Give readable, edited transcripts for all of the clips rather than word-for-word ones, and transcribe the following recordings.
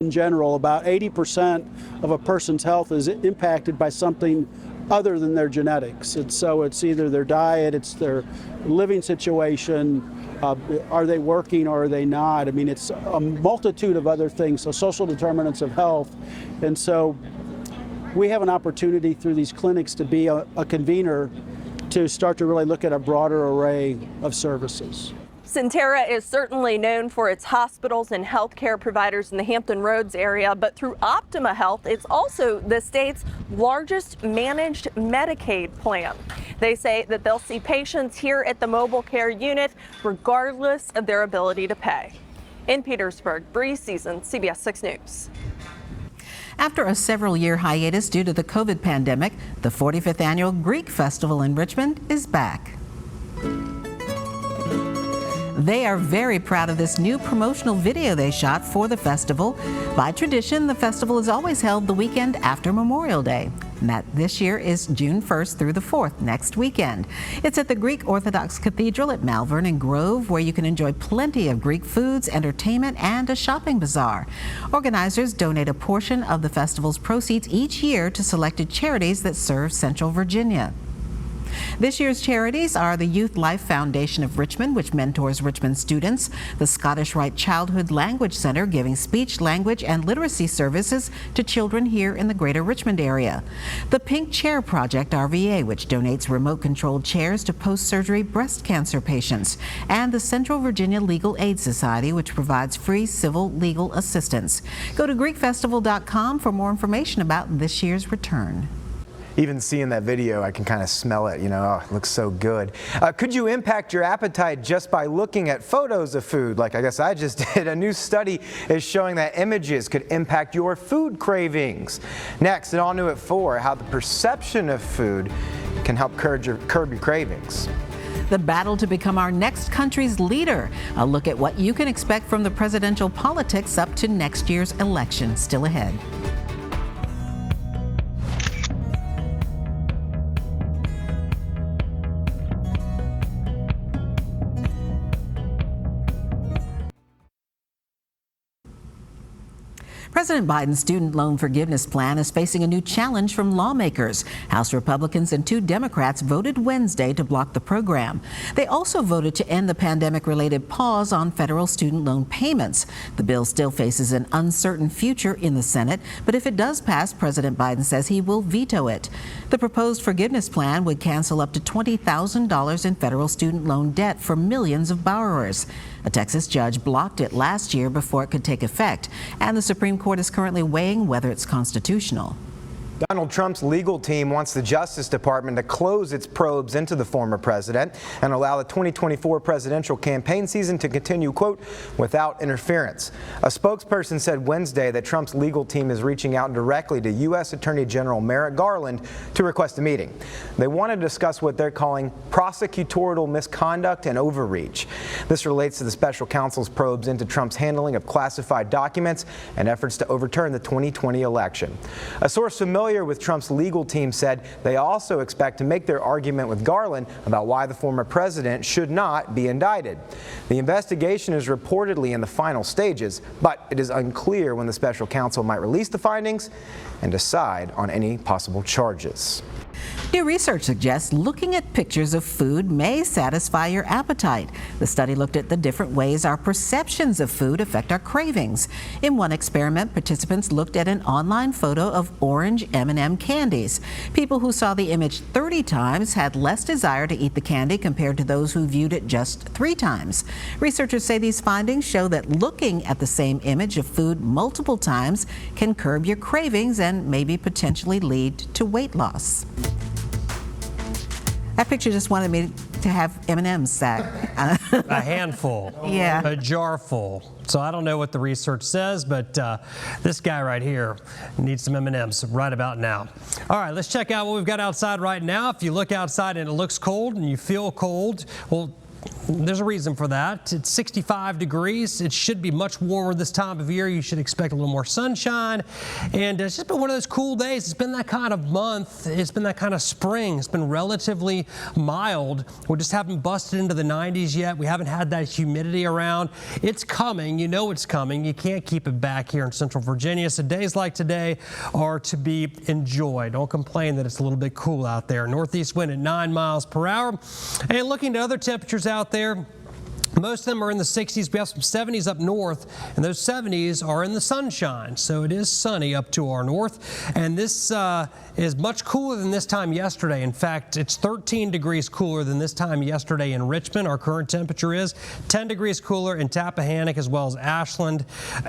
In general, about 80% of a person's health is impacted by something other than their genetics. And so it's either their diet, it's their living situation, are they working or are they not? I mean, it's a multitude of other things, so social determinants of health. And so we have an opportunity through these clinics to be a convener to start to really look at a broader array of services. Centerra is certainly known for its hospitals and healthcare providers in the Hampton Roads area, but through Optima Health, it's also the state's largest managed Medicaid plan. They say that they'll see patients here at the mobile care unit regardless of their ability to pay. In Petersburg, Bree Season, CBS 6 News. After a several-year hiatus due to the COVID pandemic, the 45th annual Greek Festival in Richmond is back. They are very proud of this new promotional video they shot for the festival. By tradition, the festival is always held the weekend after Memorial Day. And that this year is June 1st through the 4th, next weekend. It's at the Greek Orthodox Cathedral at Malvern and Grove, where you can enjoy plenty of Greek foods, entertainment, and a shopping bazaar. Organizers donate a portion of the festival's proceeds each year to selected charities that serve Central Virginia. This year's charities are the Youth Life Foundation of Richmond, which mentors Richmond students, the Scottish Rite Childhood Language Center, giving speech, language, and literacy services to children here in the greater Richmond area, the Pink Chair Project RVA, which donates remote-controlled chairs to post-surgery breast cancer patients, and the Central Virginia Legal Aid Society, which provides free civil legal assistance. Go to GreekFestival.com for more information about this year's return. Even seeing that video, I can kind of smell it, oh, it looks so good. Could you impact your appetite just by looking at photos of food, like I guess I just did? A new study is showing that images could impact your food cravings. Next, and All New at 4, how the perception of food can help curb your cravings. The battle to become our next country's leader. A look at what you can expect from the presidential politics up to next year's election, still ahead. President Biden's student loan forgiveness plan is facing a new challenge from lawmakers. House Republicans and 2 Democrats voted Wednesday to block the program. They also voted to end the pandemic-related pause on federal student loan payments. The bill still faces an uncertain future in the Senate, but if it does pass, President Biden says he will veto it. The proposed forgiveness plan would cancel up to $20,000 in federal student loan debt for millions of borrowers. A Texas judge blocked it last year before it could take effect, and the Supreme Court is currently weighing whether it's constitutional. Donald Trump's legal team wants the Justice Department to close its probes into the former president and allow the 2024 presidential campaign season to continue, quote, without interference. A spokesperson said Wednesday that Trump's legal team is reaching out directly to U.S. Attorney General Merrick Garland to request a meeting. They want to discuss what they're calling prosecutorial misconduct and overreach. This relates to the special counsel's probes into Trump's handling of classified documents and efforts to overturn the 2020 election. A source familiar with Trump's legal team said they also expect to make their argument with Garland about why the former president should not be indicted. The investigation is reportedly in the final stages, but it is unclear when the special counsel might release the findings and decide on any possible charges. New research suggests looking at pictures of food may satisfy your appetite. The study looked at the different ways our perceptions of food affect our cravings. In one experiment, participants looked at an online photo of orange M&M candies. People who saw the image 30 times had less desire to eat the candy compared to those who viewed it just 3 times. Researchers say these findings show that looking at the same image of food multiple times can curb your cravings and maybe potentially lead to weight loss. That picture just wanted me to have M&Ms, Zach. A handful. Yeah. A jar full. So I don't know what the research says, but this guy right here needs some M&Ms right about now. All right, let's check out what we've got outside right now. If you look outside and it looks cold and you feel cold, well, There's a reason for that. It's 65 degrees. It should be much warmer this time of year. You should expect a little more sunshine. And it's just been one of those cool days. It's been that kind of month. It's been that kind of spring. It's been relatively mild. We just haven't busted into the 90s yet. We haven't had that humidity around. It's coming. You know it's coming. You can't keep it back here in Central Virginia. So days like today are to be enjoyed. Don't complain that it's a little bit cool out there. Northeast wind at 9 miles per hour. And looking at other temperatures out there, most of them are in the 60s. We have some 70s up north, and those 70s are in the sunshine. So it is sunny up to our north, and this is much cooler than this time yesterday. In fact, it's 13 degrees cooler than this time yesterday in Richmond. Our current temperature is 10 degrees cooler in Tappahannock as well as Ashland.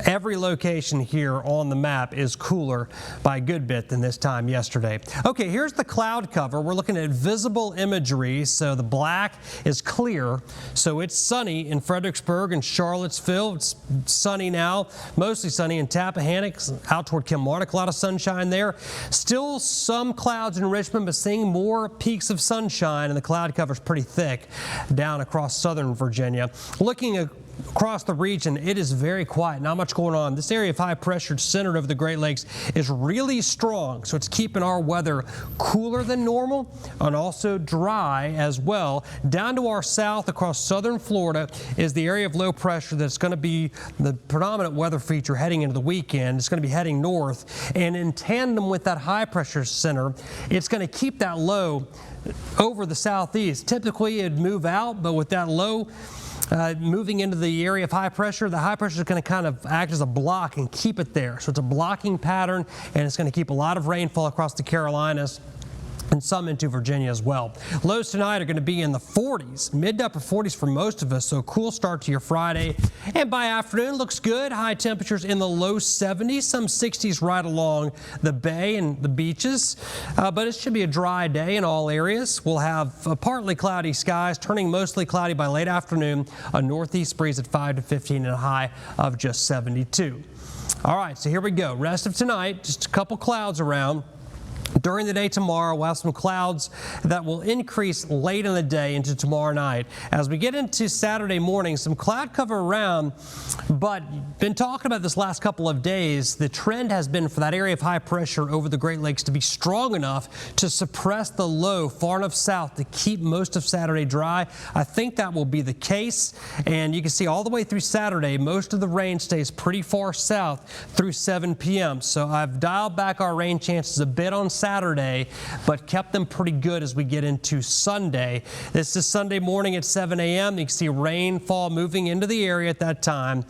Every location here on the map is cooler by a good bit than this time yesterday. Okay, here's the cloud cover. We're looking at visible imagery. So the black is clear, so it's sunny in Fredericksburg and Charlottesville. It's sunny now, mostly sunny in Tappahannock, out toward Kilmarnock, a lot of sunshine there. Still some clouds in Richmond, but seeing more peaks of sunshine, and the cloud cover is pretty thick down across southern Virginia. Looking across the region, it is very quiet, not much going on. This area of high pressure centered over the Great Lakes is really strong, so it's keeping our weather cooler than normal and also dry as well. Down to our south across southern Florida is the area of low pressure that's going to be the predominant weather feature heading into the weekend. It's going to be heading north, and in tandem with that high pressure center, it's going to keep that low over the southeast. Typically it'd move out, but with that low moving into the area of high pressure, the high pressure is going to kind of act as a block and keep it there. So it's a blocking pattern, and it's going to keep a lot of rainfall across the Carolinas and some into Virginia as well. Lows tonight are going to be in the 40s, mid to upper 40s for most of us, so a cool start to your Friday. And by afternoon, looks good. High temperatures in the low 70s, some 60s right along the bay and the beaches. But it should be a dry day in all areas. We'll have partly cloudy skies, turning mostly cloudy by late afternoon. A northeast breeze at 5 to 15 and a high of just 72. All right, so here we go. Rest of tonight, just a couple clouds around. During the day tomorrow, we'll have some clouds that will increase late in the day into tomorrow night. As we get into Saturday morning, some cloud cover around, but been talking about this last couple of days. The trend has been for that area of high pressure over the Great Lakes to be strong enough to suppress the low far enough south to keep most of Saturday dry. I think that will be the case, and you can see all the way through Saturday, most of the rain stays pretty far south through 7 p.m. So I've dialed back our rain chances a bit on Saturday, but kept them pretty good as we get into Sunday. This is Sunday morning at 7 a.m. You can see rainfall moving into the area at that time,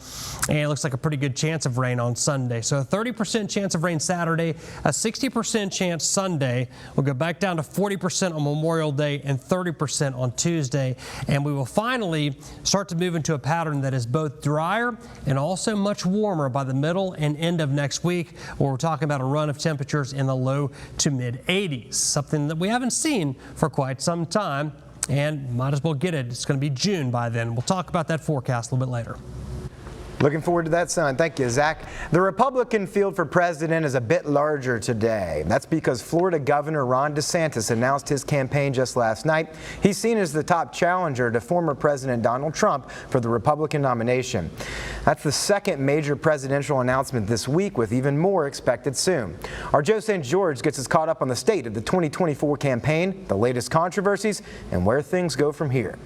and it looks like a pretty good chance of rain on Sunday. So a 30% chance of rain Saturday, a 60% chance Sunday. We'll go back down to 40% on Memorial Day and 30% on Tuesday, and we will finally start to move into a pattern that is both drier and also much warmer by the middle and end of next week, where we're talking about a run of temperatures in the low to mid 80s, something that we haven't seen for quite some time, and might as well get it. It's going to be June by then. We'll talk about that forecast a little bit later. Looking forward to that, son. Thank you, Zach. The Republican field for president is a bit larger today. That's because Florida Governor Ron DeSantis announced his campaign just last night. He's seen as the top challenger to former President Donald Trump for the Republican nomination. That's the second major presidential announcement this week, with even more expected soon. Our Joe St. George gets us caught up on the state of the 2024 campaign, the latest controversies, and where things go from here.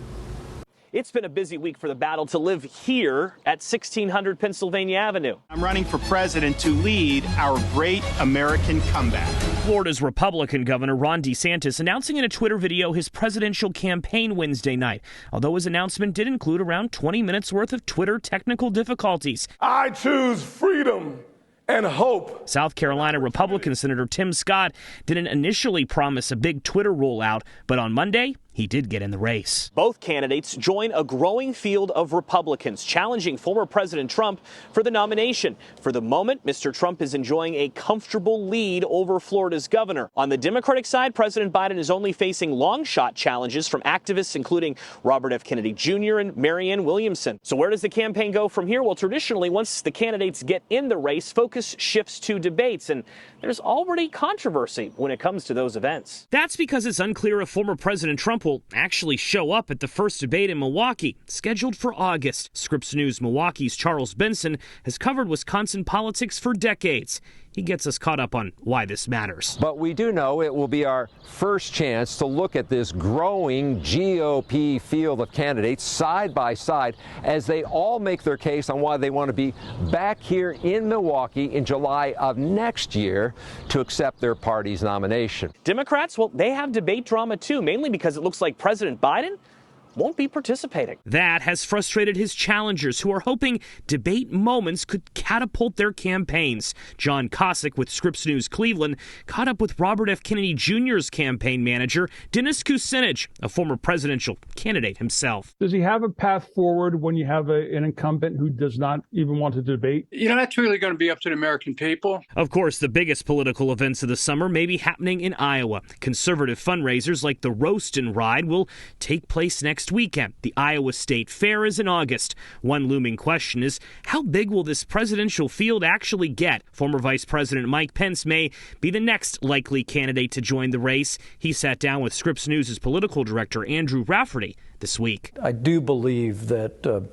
It's been a busy week for the battle to live here at 1600 Pennsylvania Avenue. I'm running for president to lead our great American comeback. Florida's Republican Governor Ron DeSantis announcing in a Twitter video his presidential campaign Wednesday night, although his announcement did include around 20 minutes worth of Twitter technical difficulties. I choose freedom and hope. South Carolina Republican Senator Tim Scott didn't initially promise a big Twitter rollout, but on Monday, he did get in the race. Both candidates join a growing field of Republicans challenging former President Trump for the nomination. For the moment, Mr. Trump is enjoying a comfortable lead over Florida's governor. On the Democratic side, President Biden is only facing long shot challenges from activists including Robert F. Kennedy Jr. and Marianne Williamson. So where does the campaign go from here? Well, traditionally, once the candidates get in the race, focus shifts to debates, and there's already controversy when it comes to those events. That's because it's unclear if former President Trump Trump will actually show up at the first debate in Milwaukee, scheduled for August. Scripps News Milwaukee's Charles Benson has covered Wisconsin politics for decades. He gets us caught up on why this matters. But we do know it will be our first chance to look at this growing GOP field of candidates side by side as they all make their case on why they want to be back here in Milwaukee in July of next year to accept their party's nomination. Democrats, well, they have debate drama too, mainly because it looks like President Biden won't be participating. That has frustrated his challengers, who are hoping debate moments could catapult their campaigns. John Cossack with Scripps News Cleveland caught up with Robert F. Kennedy Jr.'s campaign manager, Dennis Kucinich, a former presidential candidate himself. Does he have a path forward when you have an incumbent who does not even want to debate? That's really going to be up to the American people. Of course, the biggest political events of the summer may be happening in Iowa. Conservative fundraisers like the Roast and Ride will take place next weekend. The Iowa State Fair is in August. One looming question is, how big will this presidential field actually get? Former Vice President Mike Pence may be the next likely candidate to join the race. He sat down with Scripps News' political director Andrew Rafferty this week. I do believe that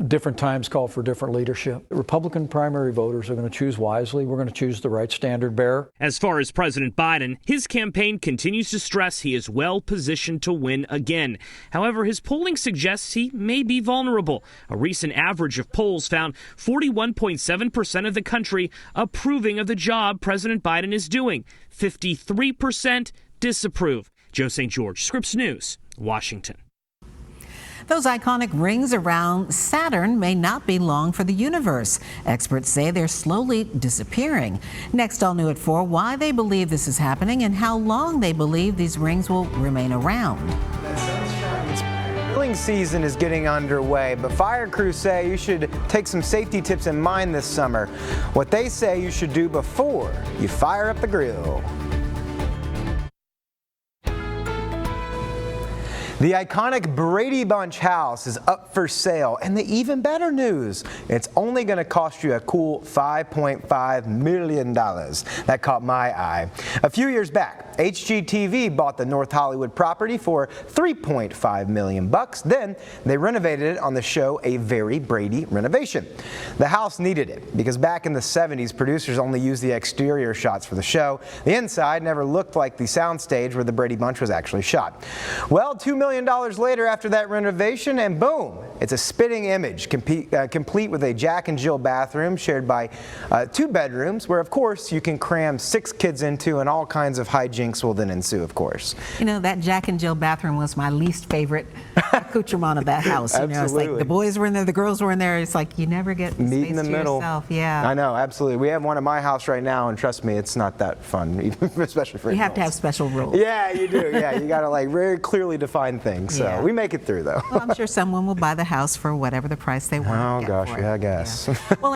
different times call for different leadership. Republican primary voters are going to choose wisely. We're going to choose the right standard bearer. As far as President Biden, his campaign continues to stress he is well positioned to win again. However, his polling suggests he may be vulnerable. A recent average of polls found 41.7% of the country approving of the job President Biden is doing. 53% disapprove. Joe St. George, Scripps News, Washington. Those iconic rings around Saturn may not be long for the universe. Experts say they're slowly disappearing. Next, all new at 4, why they believe this is happening and how long they believe these rings will remain around. Grilling season is getting underway, but fire crews say you should take some safety tips in mind this summer. What they say you should do before you fire up the grill. The iconic Brady Bunch house is up for sale, and the even better news, it's only going to cost you a cool $5.5 million. That caught my eye. A few years back, HGTV bought the North Hollywood property for $3.5 million. Then they renovated it on the show A Very Brady Renovation. The house needed it because back in the 70s, producers only used the exterior shots for the show. The inside never looked like the soundstage where the Brady Bunch was actually shot. Well, $2 million later after that renovation, and boom, it's a spitting image, complete with a Jack and Jill bathroom shared by 2 bedrooms, where of course you can cram 6 kids into, and all kinds of hijinks will then ensue, of course. You know, that Jack and Jill bathroom was my least favorite accoutrement of that house. You know, it's like the boys were in there, the girls were in there. It's like you never get the meet space in the to middle. Yourself. Yeah, I know, absolutely. We have one at my house right now, and trust me, it's not that fun, especially for you adults. have to have special rules. Yeah, you do. Yeah, you got to like very clearly define things. So we make it through, though. Well, I'm sure someone will buy the house for whatever the price they want. Oh gosh, yeah, I guess. Yeah. Well,